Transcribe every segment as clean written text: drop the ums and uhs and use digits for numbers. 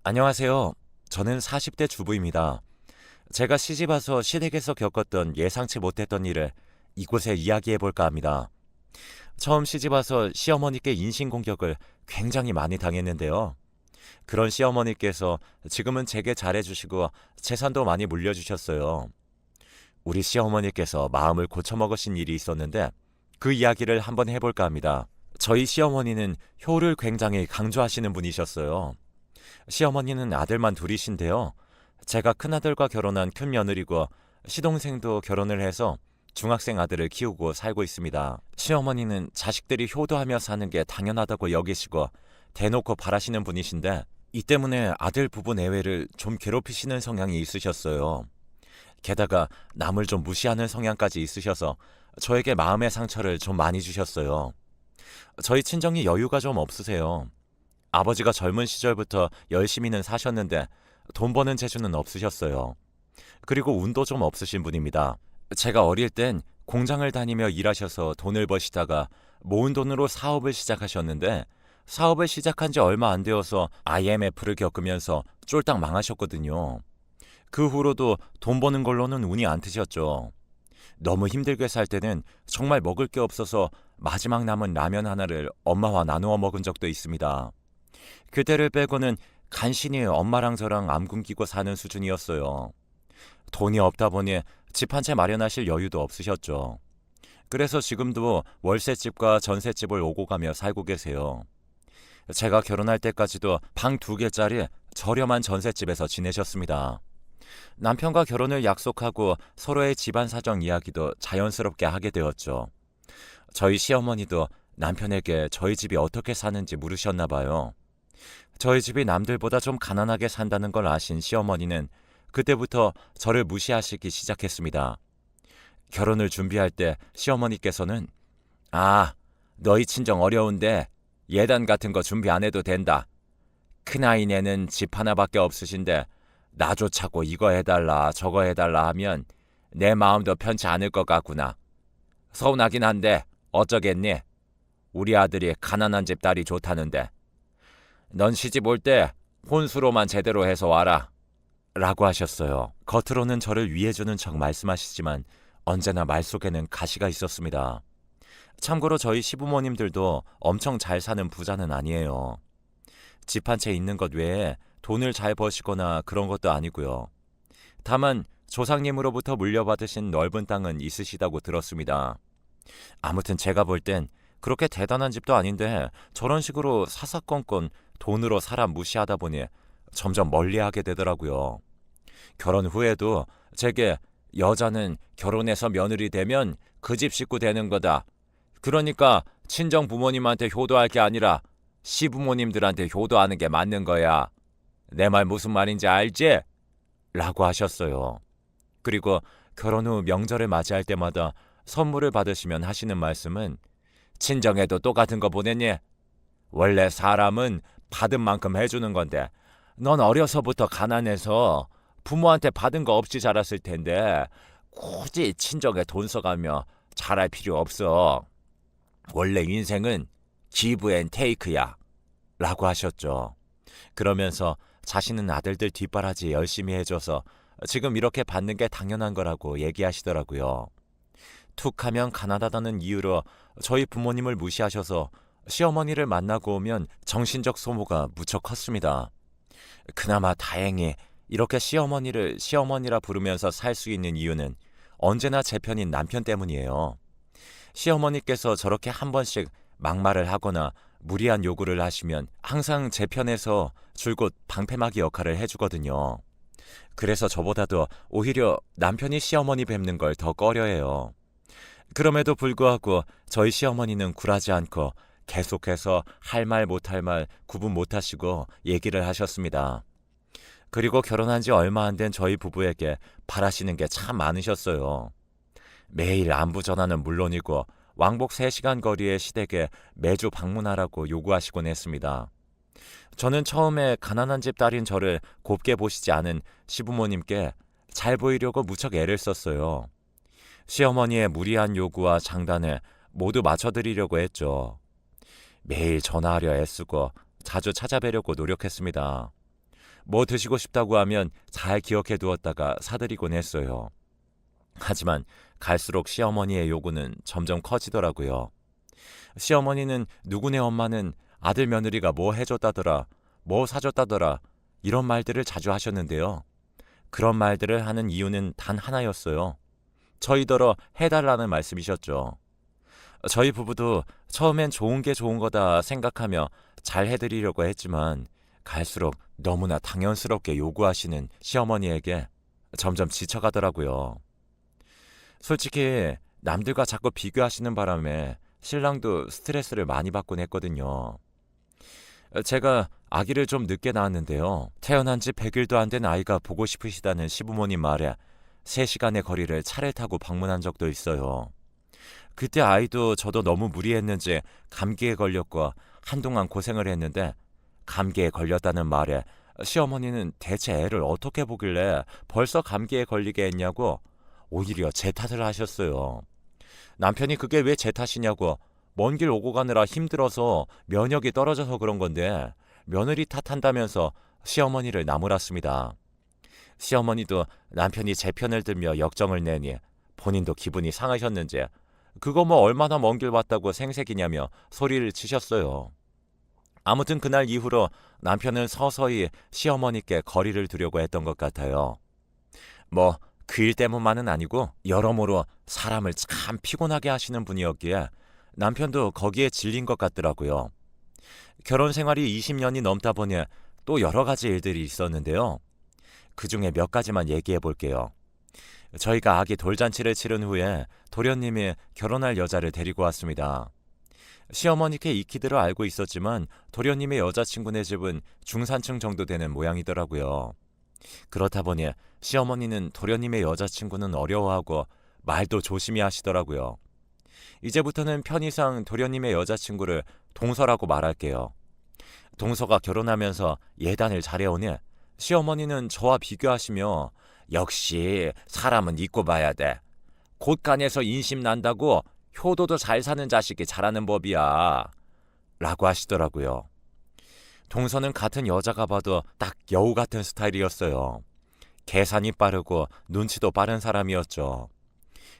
안녕하세요. 저는 40대 주부입니다. 제가 시집 와서 시댁에서 겪었던 예상치 못했던 일을 이곳에 이야기해 볼까 합니다. 처음 시집 와서 시어머니께 인신공격을 굉장히 많이 당했는데요. 그런 시어머니께서 지금은 제게 잘해주시고 재산도 많이 물려주셨어요. 우리 시어머니께서 마음을 고쳐먹으신 일이 있었는데 그 이야기를 한번 해볼까 합니다. 저희 시어머니는 효를 굉장히 강조하시는 분이셨어요. 시어머니는 아들만 둘이신데요. 제가 큰아들과 결혼한 큰 며느리고 시동생도 결혼을 해서 중학생 아들을 키우고 살고 있습니다. 시어머니는 자식들이 효도하며 사는 게 당연하다고 여기시고 대놓고 바라시는 분이신데 이 때문에 아들 부부 내외를 좀 괴롭히시는 성향이 있으셨어요. 게다가 남을 좀 무시하는 성향까지 있으셔서 저에게 마음의 상처를 좀 많이 주셨어요. 저희 친정이 여유가 좀 없으세요. 아버지가 젊은 시절부터 열심히는 사셨는데 돈 버는 재주는 없으셨어요. 그리고 운도 좀 없으신 분입니다. 제가 어릴 땐 공장을 다니며 일하셔서 돈을 버시다가 모은 돈으로 사업을 시작하셨는데 사업을 시작한 지 얼마 안 되어서 IMF를 겪으면서 쫄딱 망하셨거든요. 그 후로도 돈 버는 걸로는 운이 안 트셨죠. 너무 힘들게 살 때는 정말 먹을 게 없어서 마지막 남은 라면 하나를 엄마와 나누어 먹은 적도 있습니다. 그때를 빼고는 간신히 엄마랑 저랑 암 굶기고 사는 수준이었어요. 돈이 없다 보니 집 한 채 마련하실 여유도 없으셨죠. 그래서 지금도 월세집과 전세집을 오고 가며 살고 계세요. 제가 결혼할 때까지도 방 2개짜리 저렴한 전세집에서 지내셨습니다. 남편과 결혼을 약속하고 서로의 집안 사정 이야기도 자연스럽게 하게 되었죠. 저희 시어머니도 남편에게 저희 집이 어떻게 사는지 물으셨나 봐요. 저희 집이 남들보다 좀 가난하게 산다는 걸 아신 시어머니는 그때부터 저를 무시하시기 시작했습니다. 결혼을 준비할 때 시어머니께서는 너희 친정 어려운데 예단 같은 거 준비 안 해도 된다. 큰아이네는 집 하나밖에 없으신데 나조차고 이거 해달라 저거 해달라 하면 내 마음도 편치 않을 것 같구나. 서운하긴 한데 어쩌겠니? 우리 아들이 가난한 집 딸이 좋다는데. 넌 시집 올 때 혼수로만 제대로 해서 와라. 라고 하셨어요. 겉으로는 저를 위해주는 척 말씀하시지만 언제나 말 속에는 가시가 있었습니다. 참고로 저희 시부모님들도 엄청 잘 사는 부자는 아니에요. 집 한 채 있는 것 외에 돈을 잘 버시거나 그런 것도 아니고요. 다만 조상님으로부터 물려받으신 넓은 땅은 있으시다고 들었습니다. 아무튼 제가 볼 땐 그렇게 대단한 집도 아닌데 저런 식으로 사사건건 돈으로 사람 무시하다 보니 점점 멀리하게 되더라고요. 결혼 후에도 제게 여자는 결혼해서 며느리 되면 그 집 식구 되는 거다. 그러니까 친정 부모님한테 효도할 게 아니라 시부모님들한테 효도하는 게 맞는 거야. 내 말 무슨 말인지 알지? 라고 하셨어요. 그리고 결혼 후 명절을 맞이할 때마다 선물을 받으시면 하시는 말씀은 친정에도 똑같은 거 보냈니? 원래 사람은 받은 만큼 해주는 건데 넌 어려서부터 가난해서 부모한테 받은 거 없이 자랐을 텐데 굳이 친정에 돈 써가며 잘할 필요 없어. 원래 인생은 기브 앤 테이크야. 라고 하셨죠. 그러면서 자신은 아들들 뒷바라지 열심히 해줘서 지금 이렇게 받는 게 당연한 거라고 얘기하시더라고요. 툭하면 가난하다는 이유로 저희 부모님을 무시하셔서 시어머니를 만나고 오면 정신적 소모가 무척 컸습니다. 그나마 다행히 이렇게 시어머니를 시어머니라 부르면서 살 수 있는 이유는 언제나 제 편인 남편 때문이에요. 시어머니께서 저렇게 한 번씩 막말을 하거나 무리한 요구를 하시면 항상 제 편에서 줄곧 방패막이 역할을 해주거든요. 그래서 저보다도 오히려 남편이 시어머니 뵙는 걸 더 꺼려해요. 그럼에도 불구하고 저희 시어머니는 굴하지 않고 계속해서 할 말 못할 말 구분 못하시고 얘기를 하셨습니다. 그리고 결혼한 지 얼마 안 된 저희 부부에게 바라시는 게 참 많으셨어요. 매일 안부 전화는 물론이고 왕복 3시간 거리의 시댁에 매주 방문하라고 요구하시곤 했습니다. 저는 처음에 가난한 집 딸인 저를 곱게 보시지 않은 시부모님께 잘 보이려고 무척 애를 썼어요. 시어머니의 무리한 요구와 장단에 모두 맞춰드리려고 했죠. 매일 전화하려 애쓰고 자주 찾아뵈려고 노력했습니다. 뭐 드시고 싶다고 하면 잘 기억해 두었다가 사드리곤 했어요. 하지만 갈수록 시어머니의 요구는 점점 커지더라고요. 시어머니는 누구네 엄마는 아들 며느리가 뭐 해줬다더라, 뭐 사줬다더라 이런 말들을 자주 하셨는데요. 그런 말들을 하는 이유는 단 하나였어요. 저희더러 해달라는 말씀이셨죠. 저희 부부도 처음엔 좋은 게 좋은 거다 생각하며 잘 해드리려고 했지만 갈수록 너무나 당연스럽게 요구하시는 시어머니에게 점점 지쳐가더라고요. 솔직히 남들과 자꾸 비교하시는 바람에 신랑도 스트레스를 많이 받곤 했거든요. 제가 아기를 좀 늦게 낳았는데요. 태어난 지 100일도 안 된 아이가 보고 싶으시다는 시부모님 말에 3시간의 거리를 차를 타고 방문한 적도 있어요. 그때 아이도 저도 너무 무리했는지 감기에 걸렸고 한동안 고생을 했는데 감기에 걸렸다는 말에 시어머니는 대체 애를 어떻게 보길래 벌써 감기에 걸리게 했냐고 오히려 제 탓을 하셨어요. 남편이 그게 왜 제 탓이냐고 먼 길 오고 가느라 힘들어서 면역이 떨어져서 그런 건데 며느리 탓한다면서 시어머니를 나무랐습니다. 시어머니도 남편이 제 편을 들며 역정을 내니 본인도 기분이 상하셨는지 그거 뭐 얼마나 먼 길 왔다고 생색이냐며 소리를 치셨어요. 아무튼 그날 이후로 남편은 서서히 시어머니께 거리를 두려고 했던 것 같아요. 뭐 그 일 때문만은 아니고 여러모로 사람을 참 피곤하게 하시는 분이었기에 남편도 거기에 질린 것 같더라고요. 결혼 생활이 20년이 넘다 보니 또 여러 가지 일들이 있었는데요. 그중에 몇 가지만 얘기해 볼게요. 저희가 아기 돌잔치를 치른 후에 도련님이 결혼할 여자를 데리고 왔습니다. 시어머니께 익히들어 알고 있었지만 도련님의 여자친구네 집은 중산층 정도 되는 모양이더라고요. 그렇다 보니 시어머니는 도련님의 여자친구는 어려워하고 말도 조심히 하시더라고요. 이제부터는 편의상 도련님의 여자친구를 동서라고 말할게요. 동서가 결혼하면서 예단을 잘해오니 시어머니는 저와 비교하시며 역시 사람은 잊고 봐야 돼. 곳간에서 인심 난다고 효도도 잘 사는 자식이 잘하는 법이야. 라고 하시더라고요. 동서는 같은 여자가 봐도 딱 여우 같은 스타일이었어요. 계산이 빠르고 눈치도 빠른 사람이었죠.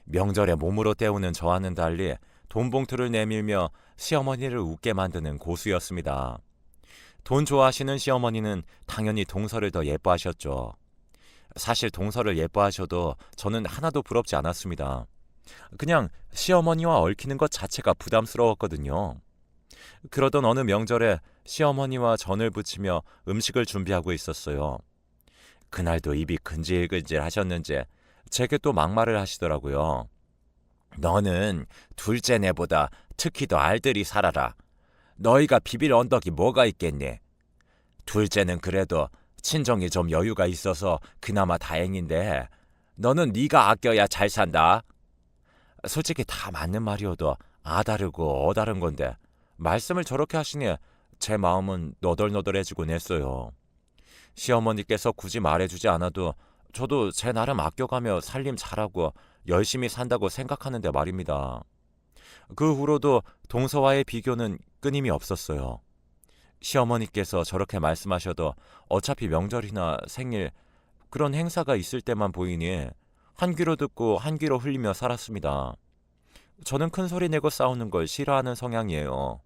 명절에 몸으로 때우는 저와는 달리 돈 봉투를 내밀며 시어머니를 웃게 만드는 고수였습니다. 돈 좋아하시는 시어머니는 당연히 동서를 더 예뻐하셨죠. 사실 동서를 예뻐하셔도 저는 하나도 부럽지 않았습니다. 그냥 시어머니와 얽히는 것 자체가 부담스러웠거든요. 그러던 어느 명절에 시어머니와 전을 부치며 음식을 준비하고 있었어요. 그날도 입이 근질근질 하셨는지 제게 또 막말을 하시더라고요. 너는 둘째 내보다 특히 더 알들이 살아라. 너희가 비빌 언덕이 뭐가 있겠니? 둘째는 그래도 친정이 좀 여유가 있어서 그나마 다행인데 너는 네가 아껴야 잘 산다. 솔직히 다 맞는 말이어도 아다르고 어다른 건데 말씀을 저렇게 하시니 제 마음은 너덜너덜해지곤 했어요. 시어머니께서 굳이 말해주지 않아도 저도 제 나름 아껴가며 살림 잘하고 열심히 산다고 생각하는데 말입니다. 그 후로도 동서와의 비교는 끊임이 없었어요. 시어머니께서 저렇게 말씀하셔도 어차피 명절이나 생일 그런 행사가 있을 때만 보이니 한 귀로 듣고 한 귀로 흘리며 살았습니다. 저는 큰 소리 내고 싸우는 걸 싫어하는 성향이에요.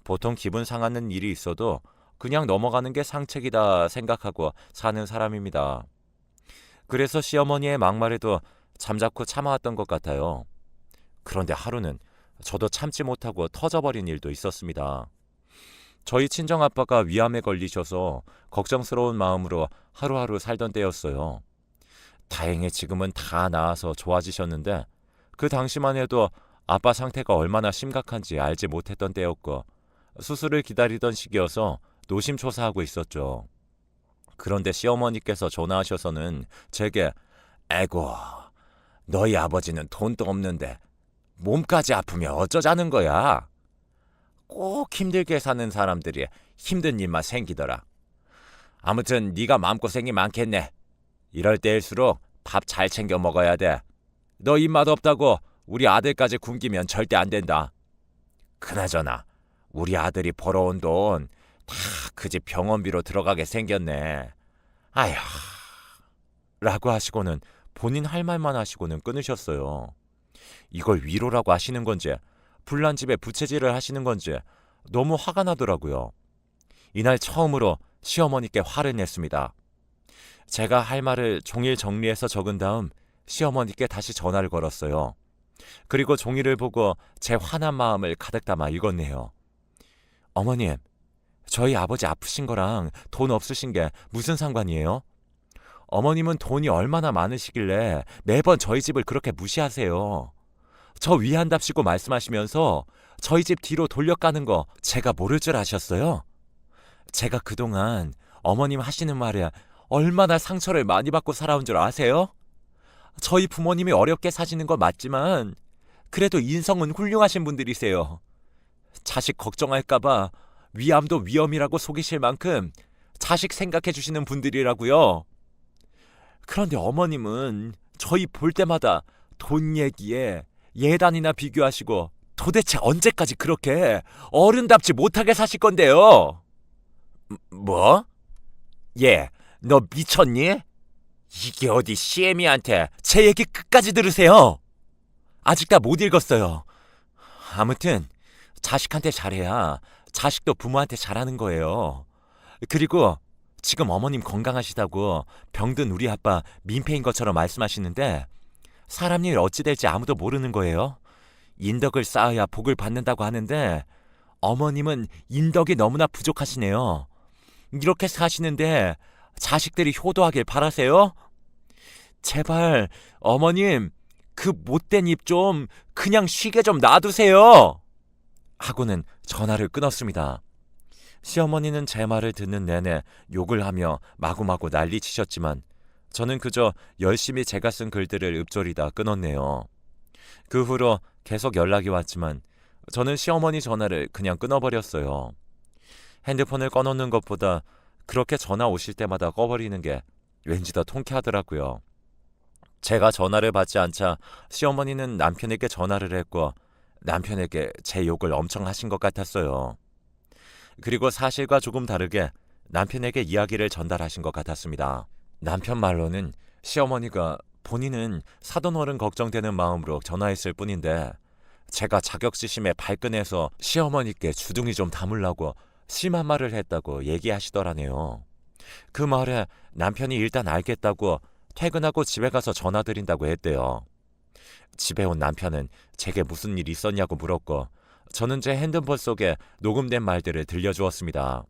보통 기분 상하는 일이 있어도 그냥 넘어가는 게 상책이다 생각하고 사는 사람입니다. 그래서 시어머니의 막말에도 잠자코 참아왔던 것 같아요. 그런데 하루는 저도 참지 못하고 터져버린 일도 있었습니다. 저희 친정아빠가 위암에 걸리셔서 걱정스러운 마음으로 하루하루 살던 때였어요. 다행히 지금은 다 나아서 좋아지셨는데 그 당시만 해도 아빠 상태가 얼마나 심각한지 알지 못했던 때였고 수술을 기다리던 시기여서 노심초사하고 있었죠. 그런데 시어머니께서 전화하셔서는 제게 에고 너희 아버지는 돈도 없는데 몸까지 아프면 어쩌자는 거야. 꼭 힘들게 사는 사람들이 힘든 일만 생기더라. 아무튼 네가 마음고생이 많겠네. 이럴 때일수록 밥 잘 챙겨 먹어야 돼. 너 입맛 없다고 우리 아들까지 굶기면 절대 안 된다. 그나저나 우리 아들이 벌어온 돈 그 집 병원비로 들어가게 생겼네. 아휴. 라고 하시고는 본인 할 말만 하시고는 끊으셨어요. 이걸 위로라고 하시는 건지 불난 집에 부채질을 하시는 건지 너무 화가 나더라고요. 이날 처음으로 시어머니께 화를 냈습니다. 제가 할 말을 종이에 정리해서 적은 다음 시어머니께 다시 전화를 걸었어요. 그리고 종이를 보고 제 화난 마음을 가득 담아 읽었네요. 어머님, 저희 아버지 아프신 거랑 돈 없으신 게 무슨 상관이에요? 어머님은 돈이 얼마나 많으시길래 매번 저희 집을 그렇게 무시하세요. 저 위한답시고 말씀하시면서 저희 집 뒤로 돌려가는 거 제가 모를 줄 아셨어요? 제가 그동안 어머님 하시는 말에 얼마나 상처를 많이 받고 살아온 줄 아세요? 저희 부모님이 어렵게 사시는 건 맞지만 그래도 인성은 훌륭하신 분들이세요. 자식 걱정할까봐 위암도 위험이라고 속이실 만큼 자식 생각해 주시는 분들이라고요. 그런데 어머님은 저희 볼 때마다 돈 얘기에 예단이나 비교하시고 도대체 언제까지 그렇게 어른답지 못하게 사실 건데요? 뭐? 얘, 너 미쳤니? 이게 어디 시애미한테 제 얘기 끝까지 들으세요. 아직 다 못 읽었어요. 아무튼 자식한테 잘해야 자식도 부모한테 잘하는 거예요. 그리고 지금 어머님 건강하시다고 병든 우리 아빠 민폐인 것처럼 말씀하시는데 사람 일 어찌 될지 아무도 모르는 거예요. 인덕을 쌓아야 복을 받는다고 하는데 어머님은 인덕이 너무나 부족하시네요. 이렇게 사시는데 자식들이 효도하길 바라세요? 제발 어머님 그 못된 입 좀 그냥 쉬게 좀 놔두세요. 하고는 전화를 끊었습니다. 시어머니는 제 말을 듣는 내내 욕을 하며 마구마구 난리치셨지만 저는 그저 열심히 제가 쓴 글들을 읊조리다 끊었네요. 그 후로 계속 연락이 왔지만 저는 시어머니 전화를 그냥 끊어버렸어요. 핸드폰을 꺼놓는 것보다 그렇게 전화 오실 때마다 꺼버리는 게 왠지 더 통쾌하더라고요. 제가 전화를 받지 않자 시어머니는 남편에게 전화를 했고 남편에게 제 욕을 엄청 하신 것 같았어요. 그리고 사실과 조금 다르게 남편에게 이야기를 전달하신 것 같았습니다. 남편 말로는 시어머니가 본인은 사돈어른 걱정되는 마음으로 전화했을 뿐인데 제가 자격지심에 발끈해서 시어머니께 주둥이 좀 담으려고 심한 말을 했다고 얘기하시더라네요. 그 말에 남편이 일단 알겠다고 퇴근하고 집에 가서 전화드린다고 했대요. 집에 온 남편은 제게 무슨 일 있었냐고 물었고 저는 제 핸드폰 속에 녹음된 말들을 들려주었습니다.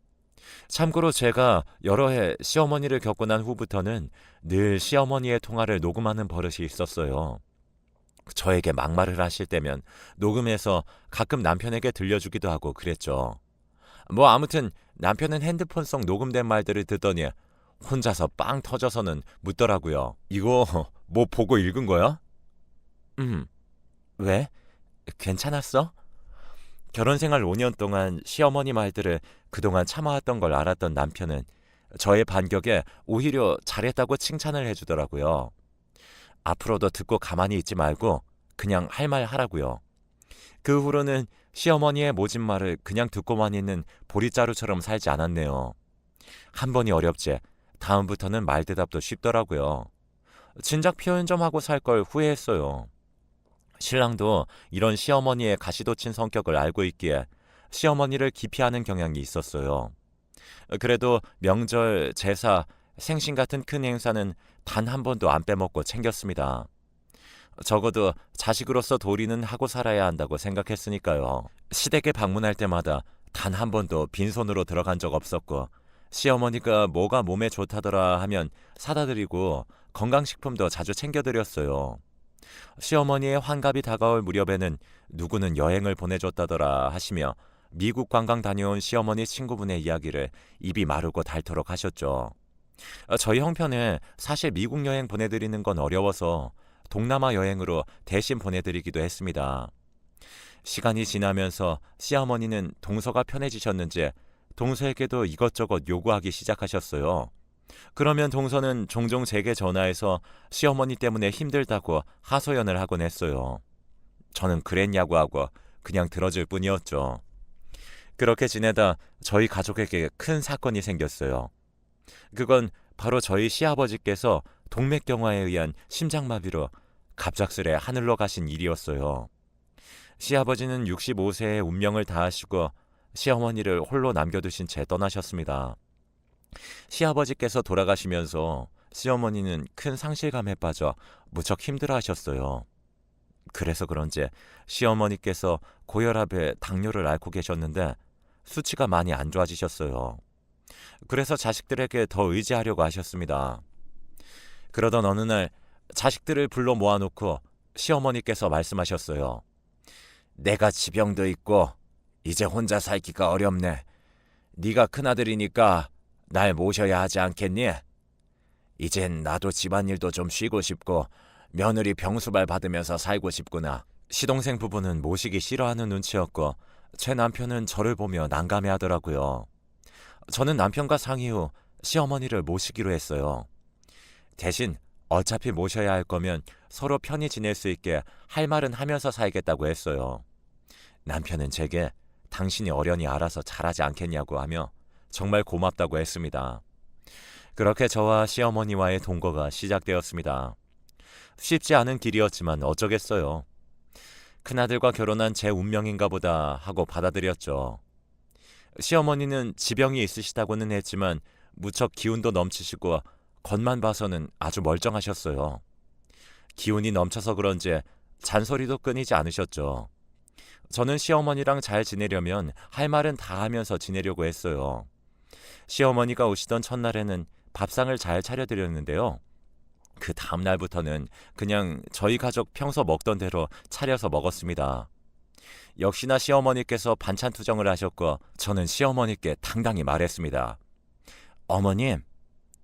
참고로 제가 여러 해 시어머니를 겪고 난 후부터는 늘 시어머니의 통화를 녹음하는 버릇이 있었어요. 저에게 막말을 하실 때면 녹음해서 가끔 남편에게 들려주기도 하고 그랬죠. 뭐 아무튼 남편은 핸드폰 속 녹음된 말들을 듣더니 혼자서 빵 터져서는 묻더라고요. 이거 뭐 보고 읽은 거야? 왜? 괜찮았어? 결혼생활 5년 동안 시어머니 말들을 그동안 참아왔던 걸 알았던 남편은 저의 반격에 오히려 잘했다고 칭찬을 해주더라고요. 앞으로도 듣고 가만히 있지 말고 그냥 할 말 하라고요. 그 후로는 시어머니의 모진 말을 그냥 듣고만 있는 보리자루처럼 살지 않았네요. 한 번이 어렵지 다음부터는 말대답도 쉽더라고요. 진작 표현 좀 하고 살 걸 후회했어요. 신랑도 이런 시어머니의 가시돋친 성격을 알고 있기에 시어머니를 기피하는 경향이 있었어요. 그래도 명절, 제사, 생신 같은 큰 행사는 단 한 번도 안 빼먹고 챙겼습니다. 적어도 자식으로서 도리는 하고 살아야 한다고 생각했으니까요. 시댁에 방문할 때마다 단 한 번도 빈손으로 들어간 적 없었고 시어머니가 뭐가 몸에 좋다더라 하면 사다 드리고 건강식품도 자주 챙겨드렸어요. 시어머니의 환갑이 다가올 무렵에는 누구는 여행을 보내줬다더라 하시며 미국 관광 다녀온 시어머니 친구분의 이야기를 입이 마르고 닳도록 하셨죠. 저희 형편에 사실 미국 여행 보내드리는 건 어려워서 동남아 여행으로 대신 보내드리기도 했습니다. 시간이 지나면서 시어머니는 동서가 편해지셨는지 동서에게도 이것저것 요구하기 시작하셨어요. 그러면 동서는 종종 제게 전화해서 시어머니 때문에 힘들다고 하소연을 하곤 했어요. 저는 그랬냐고 하고 그냥 들어줄 뿐이었죠. 그렇게 지내다 저희 가족에게 큰 사건이 생겼어요. 그건 바로 저희 시아버지께서 동맥경화에 의한 심장마비로 갑작스레 하늘로 가신 일이었어요. 시아버지는 65세에 운명을 다하시고 시어머니를 홀로 남겨두신 채 떠나셨습니다. 시아버지께서 돌아가시면서 시어머니는 큰 상실감에 빠져 무척 힘들어하셨어요. 그래서 그런지 시어머니께서 고혈압에 당뇨를 앓고 계셨는데 수치가 많이 안 좋아지셨어요. 그래서 자식들에게 더 의지하려고 하셨습니다. 그러던 어느 날 자식들을 불러 모아놓고 시어머니께서 말씀하셨어요. 내가 지병도 있고 이제 혼자 살기가 어렵네. 네가 큰아들이니까 날 모셔야 하지 않겠니? 이젠 나도 집안일도 좀 쉬고 싶고 며느리 병수발 받으면서 살고 싶구나. 시동생 부부는 모시기 싫어하는 눈치였고 제 남편은 저를 보며 난감해하더라고요. 저는 남편과 상의 후 시어머니를 모시기로 했어요. 대신 어차피 모셔야 할 거면 서로 편히 지낼 수 있게 할 말은 하면서 살겠다고 했어요. 남편은 제게 당신이 어련히 알아서 잘하지 않겠냐고 하며 정말 고맙다고 했습니다. 그렇게 저와 시어머니와의 동거가 시작되었습니다. 쉽지 않은 길이었지만 어쩌겠어요. 큰아들과 결혼한 제 운명인가 보다 하고 받아들였죠. 시어머니는 지병이 있으시다고는 했지만 무척 기운도 넘치시고 겉만 봐서는 아주 멀쩡하셨어요. 기운이 넘쳐서 그런지 잔소리도 끊이지 않으셨죠. 저는 시어머니랑 잘 지내려면 할 말은 다 하면서 지내려고 했어요. 시어머니가 오시던 첫날에는 밥상을 잘 차려드렸는데요. 그 다음 날부터는 그냥 저희 가족 평소 먹던 대로 차려서 먹었습니다. 역시나 시어머니께서 반찬 투정을 하셨고 저는 시어머니께 당당히 말했습니다. 어머님,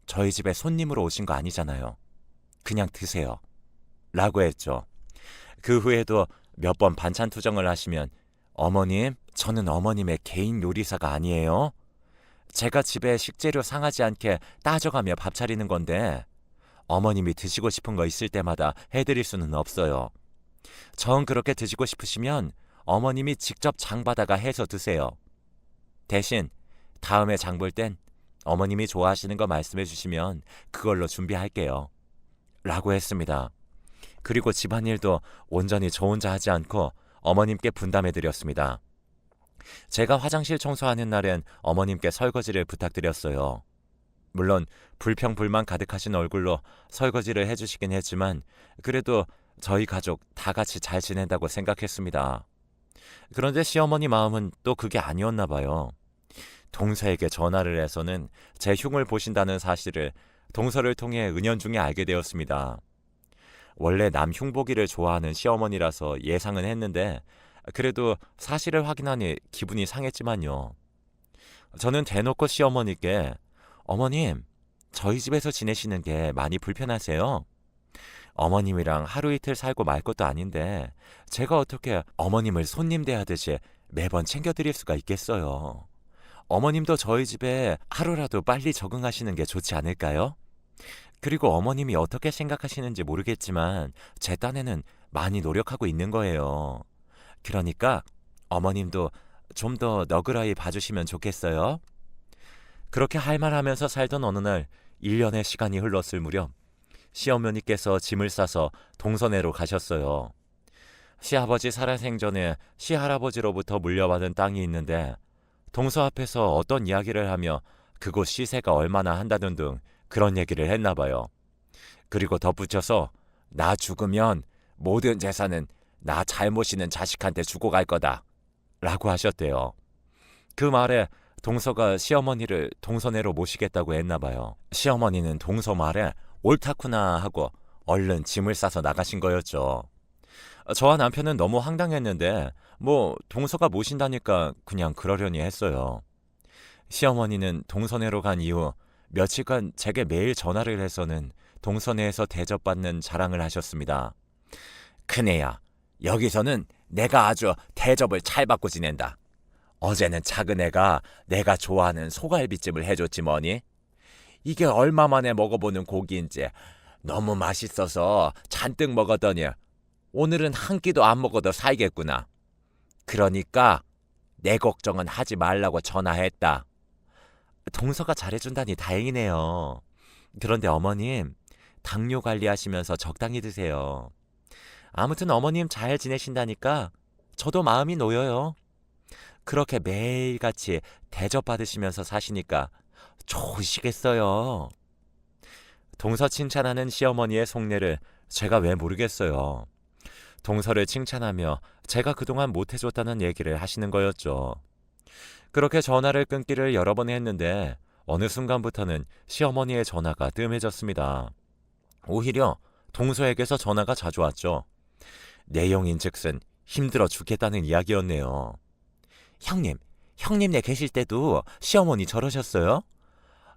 저희 집에 손님으로 오신 거 아니잖아요. 그냥 드세요. 라고 했죠. 그 후에도 몇 번 반찬 투정을 하시면 어머님, 저는 어머님의 개인 요리사가 아니에요. 제가 집에 식재료 상하지 않게 따져가며 밥 차리는 건데 어머님이 드시고 싶은 거 있을 때마다 해드릴 수는 없어요. 정 그렇게 드시고 싶으시면 어머님이 직접 장 받아가 해서 드세요. 대신 다음에 장 볼 땐 어머님이 좋아하시는 거 말씀해 주시면 그걸로 준비할게요. 라고 했습니다. 그리고 집안일도 온전히 저 혼자 하지 않고 어머님께 분담해 드렸습니다. 제가 화장실 청소하는 날엔 어머님께 설거지를 부탁드렸어요. 물론 불평불만 가득하신 얼굴로 설거지를 해주시긴 했지만 그래도 저희 가족 다 같이 잘 지낸다고 생각했습니다. 그런데 시어머니 마음은 또 그게 아니었나 봐요. 동서에게 전화를 해서는 제 흉을 보신다는 사실을 동서를 통해 은연중에 알게 되었습니다. 원래 남 흉보기를 좋아하는 시어머니라서 예상은 했는데 그래도 사실을 확인하니 기분이 상했지만요. 저는 대놓고 시어머니께 어머님, 저희 집에서 지내시는 게 많이 불편하세요? 어머님이랑 하루 이틀 살고 말 것도 아닌데 제가 어떻게 어머님을 손님 대하듯이 매번 챙겨드릴 수가 있겠어요. 어머님도 저희 집에 하루라도 빨리 적응하시는 게 좋지 않을까요? 그리고 어머님이 어떻게 생각하시는지 모르겠지만 제 딴에는 많이 노력하고 있는 거예요. 그러니까 어머님도 좀 더 너그러이 봐주시면 좋겠어요. 그렇게 할 말하면서 살던 어느 날 1년의 시간이 흘렀을 무렵 시어머니께서 짐을 싸서 동서내로 가셨어요. 시아버지 살아생전에 시할아버지로부터 물려받은 땅이 있는데 동서 앞에서 어떤 이야기를 하며 그곳 시세가 얼마나 한다는 등 그런 얘기를 했나 봐요. 그리고 덧붙여서 나 죽으면 모든 재산은 나 잘 모시는 자식한테 주고 갈 거다 라고 하셨대요. 그 말에 동서가 시어머니를 동서내로 모시겠다고 했나 봐요. 시어머니는 동서 말에 옳다구나 하고 얼른 짐을 싸서 나가신 거였죠. 저와 남편은 너무 황당했는데 동서가 모신다니까 그냥 그러려니 했어요. 시어머니는 동서내로 간 이후 며칠간 제게 매일 전화를 해서는 동서내에서 대접받는 자랑을 하셨습니다. 큰애야, 여기서는 내가 아주 대접을 잘 받고 지낸다. 어제는 작은애가 내가 좋아하는 소갈비찜을 해줬지 뭐니? 이게 얼마 만에 먹어보는 고기인지 너무 맛있어서 잔뜩 먹었더니 오늘은 한 끼도 안 먹어도 살겠구나. 그러니까 내 걱정은 하지 말라고 전화했다. 동서가 잘해준다니 다행이네요. 그런데 어머님, 당뇨 관리하시면서 적당히 드세요. 아무튼 어머님 잘 지내신다니까 저도 마음이 놓여요. 그렇게 매일같이 대접받으시면서 사시니까 좋으시겠어요. 동서 칭찬하는 시어머니의 속내를 제가 왜 모르겠어요. 동서를 칭찬하며 제가 그동안 못해줬다는 얘기를 하시는 거였죠. 그렇게 전화를 끊기를 여러 번 했는데 어느 순간부터는 시어머니의 전화가 뜸해졌습니다. 오히려 동서에게서 전화가 자주 왔죠. 내용인즉슨 힘들어 죽겠다는 이야기였네요. 형님네 계실 때도 시어머니 저러셨어요?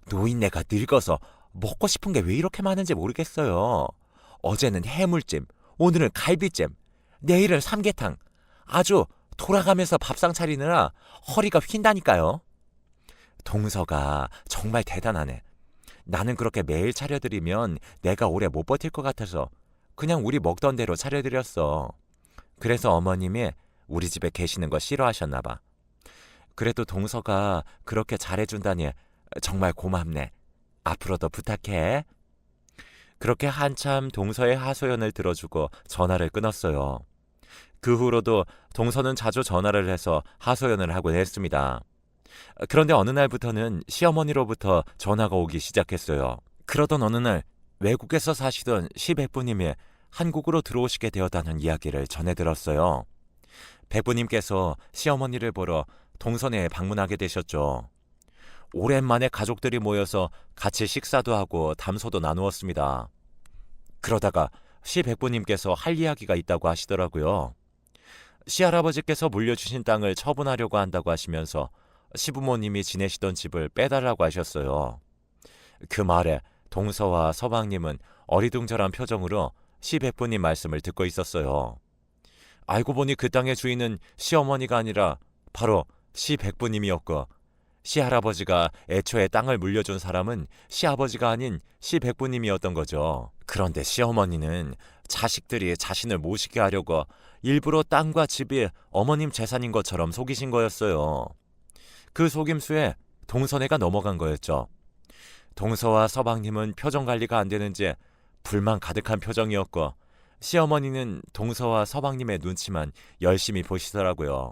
노인네가 늙어서 먹고 싶은 게 왜 이렇게 많은지 모르겠어요. 어제는 해물찜, 오늘은 갈비찜, 내일은 삼계탕. 아주 돌아가면서 밥상 차리느라 허리가 휜다니까요. 동서가 정말 대단하네. 나는 그렇게 매일 차려드리면 내가 오래 못 버틸 것 같아서 그냥 우리 먹던 대로 차려드렸어. 그래서 어머님이 우리 집에 계시는 거 싫어하셨나 봐. 그래도 동서가 그렇게 잘해준다니 정말 고맙네. 앞으로도 부탁해. 그렇게 한참 동서의 하소연을 들어주고 전화를 끊었어요. 그 후로도 동서는 자주 전화를 해서 하소연을 하곤 했습니다. 그런데 어느 날부터는 시어머니로부터 전화가 오기 시작했어요. 그러던 어느 날 외국에서 사시던 시백부님이 한국으로 들어오시게 되었다는 이야기를 전해 들었어요. 백부님께서 시어머니를 보러 동선에 방문하게 되셨죠. 오랜만에 가족들이 모여서 같이 식사도 하고 담소도 나누었습니다. 그러다가 시백부님께서 할 이야기가 있다고 하시더라고요. 시할아버지께서 물려주신 땅을 처분하려고 한다고 하시면서 시부모님이 지내시던 집을 빼달라고 하셨어요. 그 말에 동서와 서방님은 어리둥절한 표정으로 시백부님 말씀을 듣고 있었어요. 알고 보니 그 땅의 주인은 시어머니가 아니라 바로 시백부님이었고, 시할아버지가 애초에 땅을 물려준 사람은 시아버지가 아닌 시백부님이었던 거죠. 그런데 시어머니는 자식들이 자신을 모시게 하려고 일부러 땅과 집이 어머님 재산인 것처럼 속이신 거였어요. 그 속임수에 동서네가 넘어간 거였죠. 동서와 서방님은 표정 관리가 안 되는지 불만 가득한 표정이었고, 시어머니는 동서와 서방님의 눈치만 열심히 보시더라고요.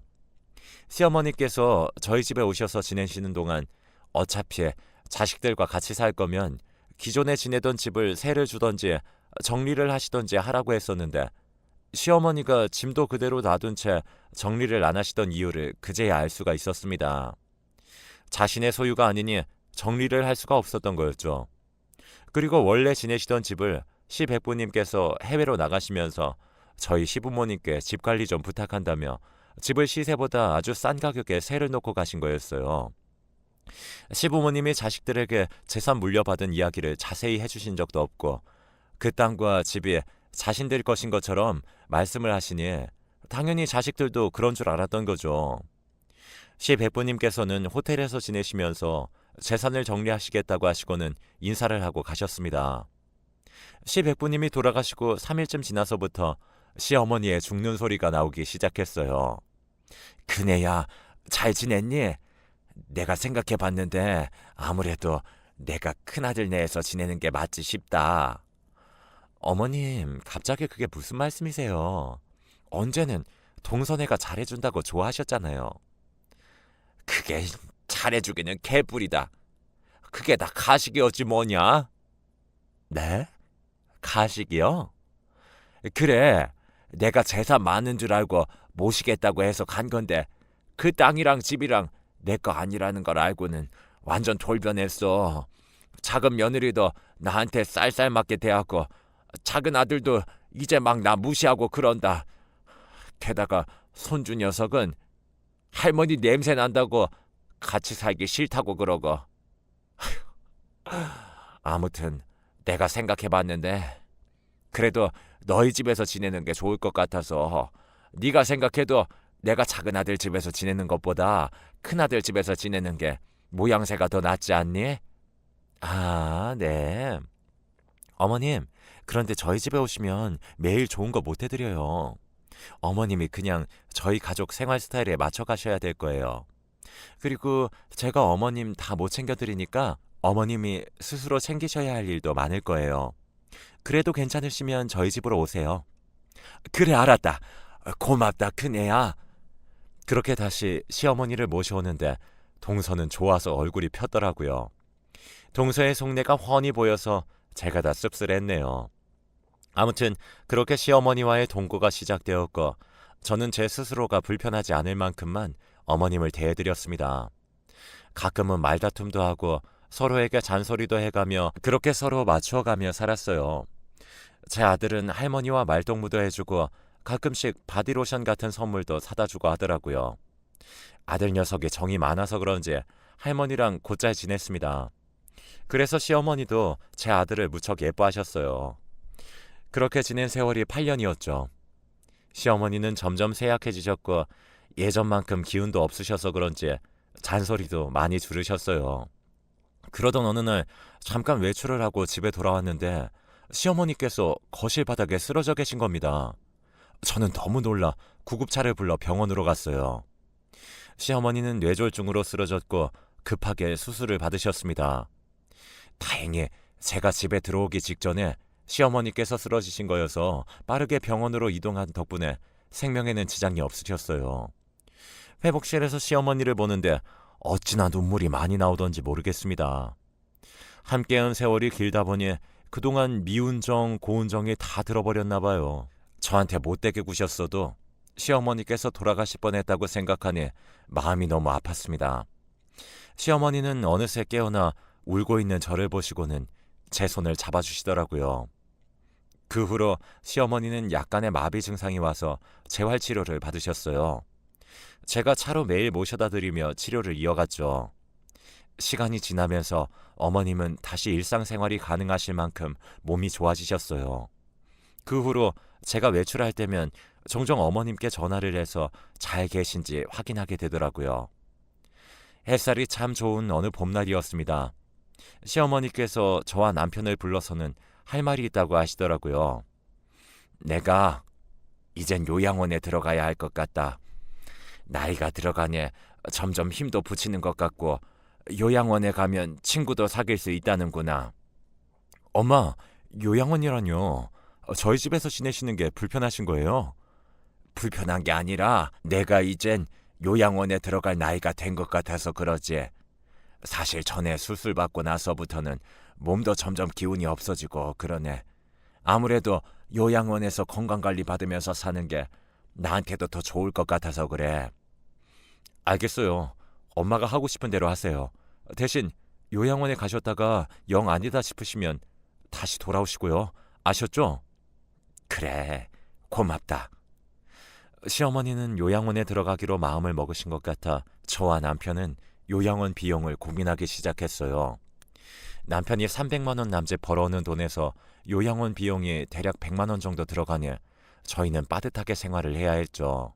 시어머니께서 저희 집에 오셔서 지내시는 동안 어차피 자식들과 같이 살 거면 기존에 지내던 집을 세를 주던지 정리를 하시던지 하라고 했었는데, 시어머니가 짐도 그대로 놔둔 채 정리를 안 하시던 이유를 그제야 알 수가 있었습니다. 자신의 소유가 아니니 정리를 할 수가 없었던 거였죠. 그리고 원래 지내시던 집을 시백부님께서 해외로 나가시면서 저희 시부모님께 집 관리 좀 부탁한다며 집을 시세보다 아주 싼 가격에 세를 놓고 가신 거였어요. 시부모님이 자식들에게 재산 물려받은 이야기를 자세히 해주신 적도 없고, 그 땅과 집이 자신들 것인 것처럼 말씀을 하시니 당연히 자식들도 그런 줄 알았던 거죠. 시백부님께서는 호텔에서 지내시면서 재산을 정리하시겠다고 하시고는 인사를 하고 가셨습니다. 시백부님이 돌아가시고 3일쯤 지나서부터 시어머니의 죽는 소리가 나오기 시작했어요. 그네야 잘 지냈니? 내가 생각해봤는데 아무래도 내가 큰아들 내에서 지내는 게 맞지 싶다. 어머님, 갑자기 그게 무슨 말씀이세요? 언제는 동서네가 잘해준다고 좋아하셨잖아요. 그게 잘해주기는 개뿔이다. 그게 다 가식이었지 뭐냐? 네? 가식이요? 그래, 내가 재산 많은 줄 알고 모시겠다고 해서 간 건데 그 땅이랑 집이랑 내 거 아니라는 걸 알고는 완전 돌변했어. 작은 며느리도 나한테 쌀쌀맞게 대하고 작은 아들도 이제 막 나 무시하고 그런다. 게다가 손주 녀석은 할머니 냄새 난다고 같이 살기 싫다고 그러고. 아무튼 내가 생각해봤는데 그래도 너희 집에서 지내는 게 좋을 것 같아서, 네가 생각해도 내가 작은 아들 집에서 지내는 것보다 큰 아들 집에서 지내는 게 모양새가 더 낫지 않니? 아, 네. 어머님, 그런데 저희 집에 오시면 매일 좋은 거 못 해드려요. 어머님이 그냥 저희 가족 생활 스타일에 맞춰 가셔야 될 거예요. 그리고 제가 어머님 다 못 챙겨드리니까 어머님이 스스로 챙기셔야 할 일도 많을 거예요. 그래도 괜찮으시면 저희 집으로 오세요. 그래, 알았다. 고맙다, 큰애야. 그렇게 다시 시어머니를 모셔오는데 동서는 좋아서 얼굴이 폈더라고요. 동서의 속내가 훤히 보여서 제가 다 씁쓸했네요. 아무튼 그렇게 시어머니와의 동거가 시작되었고 저는 제 스스로가 불편하지 않을 만큼만 어머님을 대해드렸습니다. 가끔은 말다툼도 하고 서로에게 잔소리도 해가며 그렇게 서로 맞추어가며 살았어요. 제 아들은 할머니와 말동무도 해주고 가끔씩 바디로션 같은 선물도 사다 주고 하더라고요. 아들 녀석이 정이 많아서 그런지 할머니랑 곧잘 지냈습니다. 그래서 시어머니도 제 아들을 무척 예뻐하셨어요. 그렇게 지낸 세월이 8년이었죠. 시어머니는 점점 쇠약해지셨고 예전만큼 기운도 없으셔서 그런지 잔소리도 많이 들으셨어요. 그러던 어느 날 잠깐 외출을 하고 집에 돌아왔는데 시어머니께서 거실 바닥에 쓰러져 계신 겁니다. 저는 너무 놀라 구급차를 불러 병원으로 갔어요. 시어머니는 뇌졸중으로 쓰러졌고 급하게 수술을 받으셨습니다. 다행히 제가 집에 들어오기 직전에 시어머니께서 쓰러지신 거여서 빠르게 병원으로 이동한 덕분에 생명에는 지장이 없으셨어요. 회복실에서 시어머니를 보는데 어찌나 눈물이 많이 나오던지 모르겠습니다. 함께한 세월이 길다 보니 그동안 미운 정, 고운 정이 다 들어버렸나 봐요. 저한테 못되게 구셨어도 시어머니께서 돌아가실 뻔했다고 생각하니 마음이 너무 아팠습니다. 시어머니는 어느새 깨어나 울고 있는 저를 보시고는 제 손을 잡아주시더라고요. 그 후로 시어머니는 약간의 마비 증상이 와서 재활치료를 받으셨어요. 제가 차로 매일 모셔다 드리며 치료를 이어갔죠. 시간이 지나면서 어머님은 다시 일상생활이 가능하실 만큼 몸이 좋아지셨어요. 그 후로 제가 외출할 때면 종종 어머님께 전화를 해서 잘 계신지 확인하게 되더라고요. 햇살이 참 좋은 어느 봄날이었습니다. 시어머니께서 저와 남편을 불러서는 할 말이 있다고 하시더라고요. 내가 이젠 요양원에 들어가야 할 것 같다. 나이가 들어가니 점점 힘도 붙이는 것 같고 요양원에 가면 친구도 사귈 수 있다는구나. 엄마, 요양원이라뇨? 저희 집에서 지내시는 게 불편하신 거예요? 불편한 게 아니라 내가 이젠 요양원에 들어갈 나이가 된 것 같아서 그러지. 사실 전에 수술 받고 나서부터는 몸도 점점 기운이 없어지고 그러네. 아무래도 요양원에서 건강관리 받으면서 사는 게 나한테도 더 좋을 것 같아서 그래. 알겠어요. 엄마가 하고 싶은 대로 하세요. 대신 요양원에 가셨다가 영 아니다 싶으시면 다시 돌아오시고요. 아셨죠? 그래, 고맙다. 시어머니는 요양원에 들어가기로 마음을 먹으신 것 같아 저와 남편은 요양원 비용을 고민하기 시작했어요. 남편이 300만 원 남짓 벌어오는 돈에서 요양원 비용이 대략 100만 원 정도 들어가니 저희는 빠듯하게 생활을 해야 했죠.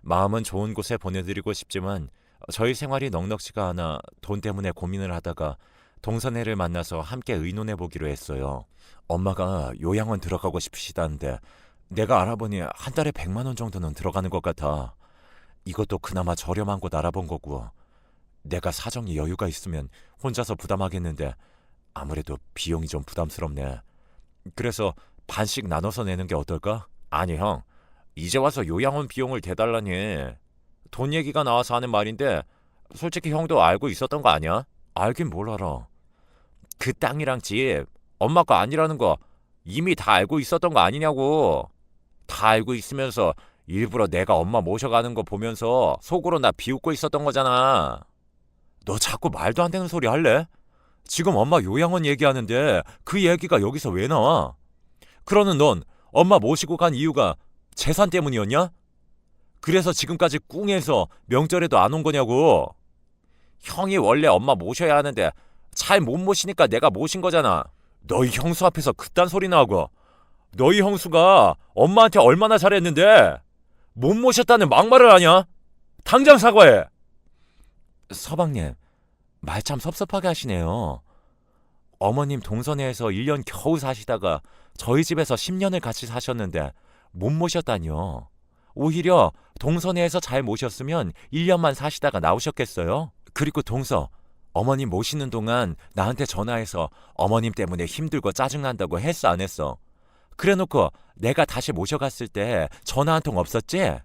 마음은 좋은 곳에 보내드리고 싶지만 저희 생활이 넉넉지가 않아 돈 때문에 고민을 하다가 동서네를 만나서 함께 의논해 보기로 했어요. 엄마가 요양원 들어가고 싶으시다는데 내가 알아보니 한 달에 100만 원 정도는 들어가는 것 같아. 이것도 그나마 저렴한 곳 알아본 거고 내가 사정이 여유가 있으면 혼자서 부담하겠는데 아무래도 비용이 좀 부담스럽네. 그래서 반씩 나눠서 내는 게 어떨까? 아니 형, 이제 와서 요양원 비용을 대달라니. 돈 얘기가 나와서 하는 말인데 솔직히 형도 알고 있었던 거 아니야? 알긴 뭘 알아. 그 땅이랑 집 엄마 거 아니라는 거 이미 다 알고 있었던 거 아니냐고. 다 알고 있으면서 일부러 내가 엄마 모셔가는 거 보면서 속으로 나 비웃고 있었던 거잖아. 너 자꾸 말도 안 되는 소리 할래? 지금 엄마 요양원 얘기하는데 그 얘기가 여기서 왜 나와? 그러는 넌 엄마 모시고 간 이유가 재산 때문이었냐? 그래서 지금까지 꿍해서 명절에도 안 온 거냐고. 형이 원래 엄마 모셔야 하는데 잘 못 모시니까 내가 모신 거잖아. 너희 형수 앞에서 그딴 소리나 하고. 너희 형수가 엄마한테 얼마나 잘했는데 못 모셨다는 막말을 하냐? 당장 사과해. 서방님, 말 참 섭섭하게 하시네요. 어머님 동선회에서 1년 겨우 사시다가 저희 집에서 10년을 같이 사셨는데 못 모셨다니요. 오히려 동서내에서 잘 모셨으면 1년만 사시다가 나오셨겠어요? 그리고 동서, 어머님 모시는 동안 나한테 전화해서 어머님 때문에 힘들고 짜증난다고 했어 안 했어? 그래놓고 내가 다시 모셔갔을 때 전화 한 통 없었지?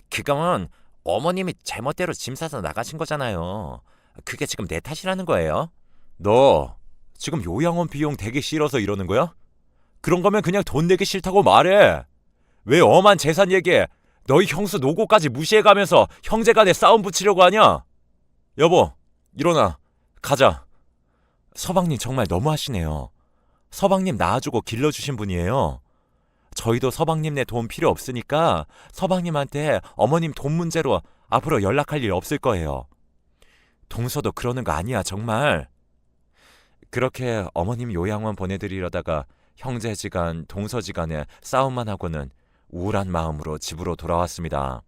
그건 어머님이 제멋대로 짐 싸서 나가신 거잖아요. 그게 지금 내 탓이라는 거예요? 너 지금 요양원 비용 되기 싫어서 이러는 거야? 그런 거면 그냥 돈 내기 싫다고 말해. 왜 엄한 재산 얘기에 너희 형수 노고까지 무시해가면서 형제간에 싸움 붙이려고 하냐? 여보, 일어나. 가자. 서방님 정말 너무하시네요. 서방님 낳아주고 길러주신 분이에요. 저희도 서방님네 돈 필요 없으니까 서방님한테 어머님 돈 문제로 앞으로 연락할 일 없을 거예요. 동서도 그러는 거 아니야, 정말. 그렇게 어머님 요양원 보내드리려다가 형제지간, 동서지간에 싸움만 하고는 우울한 마음으로 집으로 돌아왔습니다.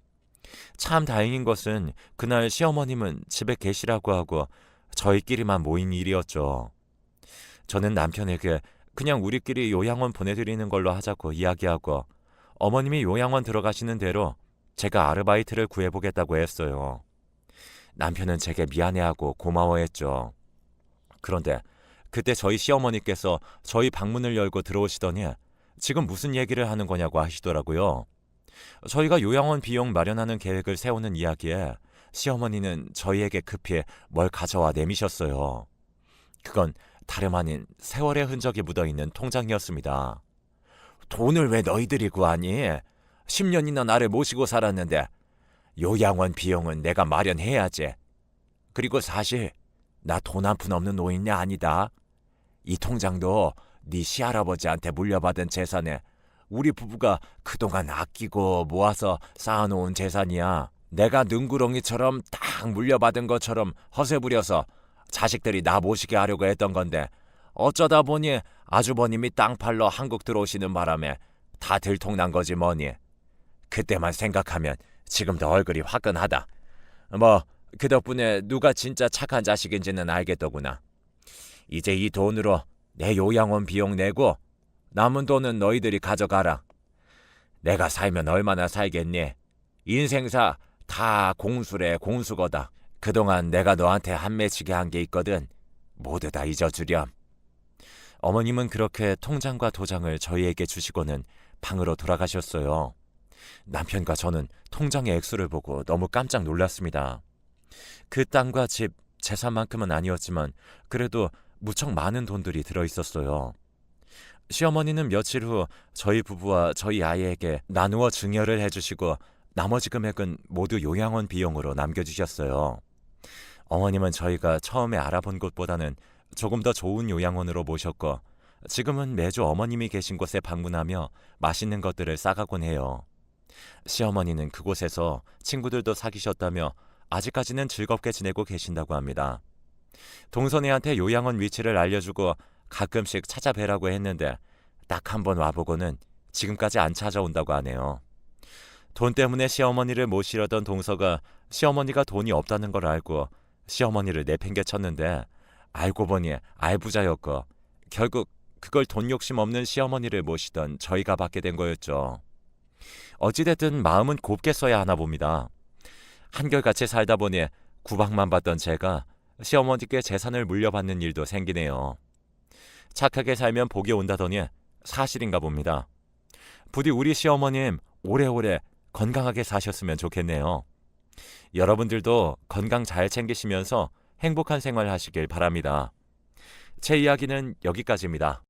참 다행인 것은 그날 시어머님은 집에 계시라고 하고 저희끼리만 모인 일이었죠. 저는 남편에게 그냥 우리끼리 요양원 보내드리는 걸로 하자고 이야기하고 어머님이 요양원 들어가시는 대로 제가 아르바이트를 구해보겠다고 했어요. 남편은 제게 미안해하고 고마워했죠. 그런데 그때 저희 시어머니께서 저희 방문을 열고 들어오시더니 지금 무슨 얘기를 하는 거냐고 하시더라고요. 저희가 요양원 비용 마련하는 계획을 세우는 이야기에 시어머니는 저희에게 급히 뭘 가져와 내미셨어요. 그건 다름 아닌 세월의 흔적이 묻어있는 통장이었습니다. 돈을 왜 너희들이 구하니? 10년이나 나를 모시고 살았는데 요양원 비용은 내가 마련해야지. 그리고 사실 나 돈 한 푼 없는 노인이 아니다. 이 통장도 네 시할아버지한테 물려받은 재산에 우리 부부가 그동안 아끼고 모아서 쌓아놓은 재산이야. 내가 능구렁이처럼 딱 물려받은 것처럼 허세 부려서 자식들이 나 모시게 하려고 했던 건데 어쩌다 보니 아주버님이 땅 팔러 한국 들어오시는 바람에 다 들통난 거지 뭐니. 그때만 생각하면 지금도 얼굴이 화끈하다. 뭐 그 덕분에 누가 진짜 착한 자식인지는 알겠더구나. 이제 이 돈으로 내 요양원 비용 내고 남은 돈은 너희들이 가져가라. 내가 살면 얼마나 살겠니? 인생사 다 공수래 공수거다. 그동안 내가 너한테 한 맺히게 한 게 있거든. 모두 다 잊어주렴. 어머님은 그렇게 통장과 도장을 저희에게 주시고는 방으로 돌아가셨어요. 남편과 저는 통장의 액수를 보고 너무 깜짝 놀랐습니다. 그 땅과 집, 재산만큼은 아니었지만 그래도 무척 많은 돈들이 들어있었어요. 시어머니는 며칠 후 저희 부부와 저희 아이에게 나누어 증여를 해주시고 나머지 금액은 모두 요양원 비용으로 남겨주셨어요. 어머님은 저희가 처음에 알아본 곳보다는 조금 더 좋은 요양원으로 모셨고 지금은 매주 어머님이 계신 곳에 방문하며 맛있는 것들을 싸가곤 해요. 시어머니는 그곳에서 친구들도 사귀셨다며 아직까지는 즐겁게 지내고 계신다고 합니다. 동선이한테 요양원 위치를 알려주고 가끔씩 찾아뵈라고 했는데 딱 한 번 와보고는 지금까지 안 찾아온다고 하네요. 돈 때문에 시어머니를 모시려던 동서가 시어머니가 돈이 없다는 걸 알고 시어머니를 내팽개쳤는데 알고 보니 알부자였고 결국 그걸 돈 욕심 없는 시어머니를 모시던 저희가 받게 된 거였죠. 어찌됐든 마음은 곱게 써야 하나 봅니다. 한결같이 살다 보니 구박만 받던 제가 시어머니께 재산을 물려받는 일도 생기네요. 착하게 살면 복이 온다더니 사실인가 봅니다. 부디 우리 시어머님 오래오래 건강하게 사셨으면 좋겠네요. 여러분들도 건강 잘 챙기시면서 행복한 생활 하시길 바랍니다. 제 이야기는 여기까지입니다.